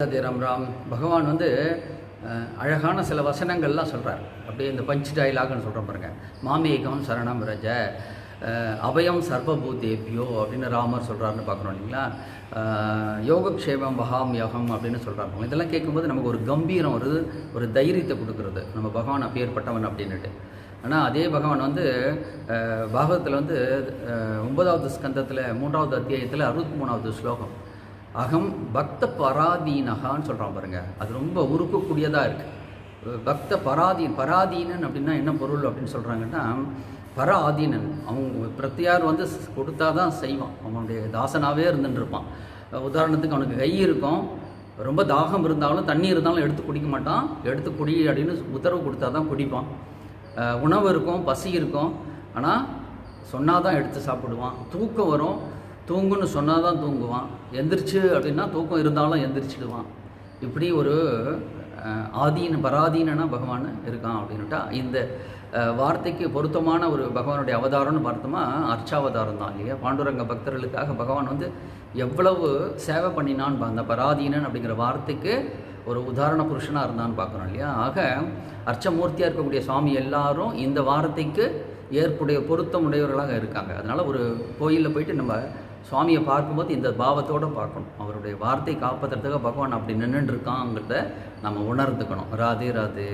அதே ராம் பகவான் வந்து அழகான சில வசனங்கள்லாம் சொல்கிறார். அப்படியே இந்த பஞ்ச் டைலாக்னு சொல்கிறோம் பாருங்க. மாமேகம் சரணம் ரஜ அபயம் சர்வபூதேபியோ அப்படின்னு ராமர் சொல்கிறாருன்னு பார்க்குறோம் இல்லைங்களா. யோகக்ஷேமம் வகாம்யகம் அப்படின்னு சொல்கிறாங்க. இதெல்லாம் கேட்கும்போது நமக்கு ஒரு கம்பீரம் வருது, ஒரு தைரியத்தை கொடுக்குறது. நம்ம பகவான் அப்பேற்பட்டவன் அப்படின்னுட்டு. ஆனால் அதே பகவான் வந்து பாகவத்தில் வந்து 9வது ஸ்கந்தத்தில் 3வது அத்தியாயத்தில் 63வது ஸ்லோகம் அகம் பக்த பராதீனகான்னு சொல்கிறான் பாருங்க. அது ரொம்ப உருக்கக்கூடியதாக இருக்குது. பக்த பராதீனன் அப்படின்னா என்ன பொருள் அப்படின்னு சொல்கிறாங்கன்னா, பராதீனன் அவங்க பிரத்தியார் வந்து கொடுத்தா தான் செய்வான். அவனுடைய தாசனாகவே இருந்துட்டு இருப்பான். உதாரணத்துக்கு அவனுக்கு கை இருக்கும், ரொம்ப தாகம் இருந்தாலும் தண்ணி இருந்தாலும் எடுத்து குடிக்க மாட்டான். எடுத்து குடி அப்படின்னு உத்தரவு கொடுத்தா தான் குடிப்பான். உணவு இருக்கும், பசி இருக்கும், ஆனால் சொன்னால் தான் எடுத்து சாப்பிடுவான். தூக்கம் வரும், தூங்குன்னு சொன்னால் தான் தூங்குவான். எந்திரிச்சு அப்படின்னா தூக்கம் இருந்தாலும் எந்திரிச்சிடுவான். இப்படி ஒரு பராதீனனா பகவான் இருக்கான் அப்படின்னுட்டா இந்த வார்த்தைக்கு பொருத்தமான ஒரு பகவானுடைய அவதாரம்னு பார்த்தோமா அர்ச்சாவதாரம் தான் இல்லையா. பாண்டுரங்க பக்தர்களுக்காக பகவான் வந்து எவ்வளவு சேவை பண்ணினான் அந்த பராதீனன் அப்படிங்கிற வார்த்தைக்கு ஒரு உதாரண புருஷனாக இருந்தான்னு பார்க்குறோம் இல்லையா. ஆக அர்ச்சமூர்த்தியாக இருக்கக்கூடிய சுவாமி எல்லாரும் இந்த வார்த்தைக்கு ஏற்புடைய பொருத்தம் உடையவர்களாக இருக்காங்க. அதனால் ஒரு கோயிலில் போயிட்டு நம்ம சுவாமியை பார்க்கும்போது இந்த பாவத்தோடு பார்க்கணும். அவருடைய வார்த்தை காப்பதற்காக பகவான் அப்படி நின்றுட்டு இருக்காங்கிறத நம்ம உணர்ந்துக்கணும். ராதே ராதே.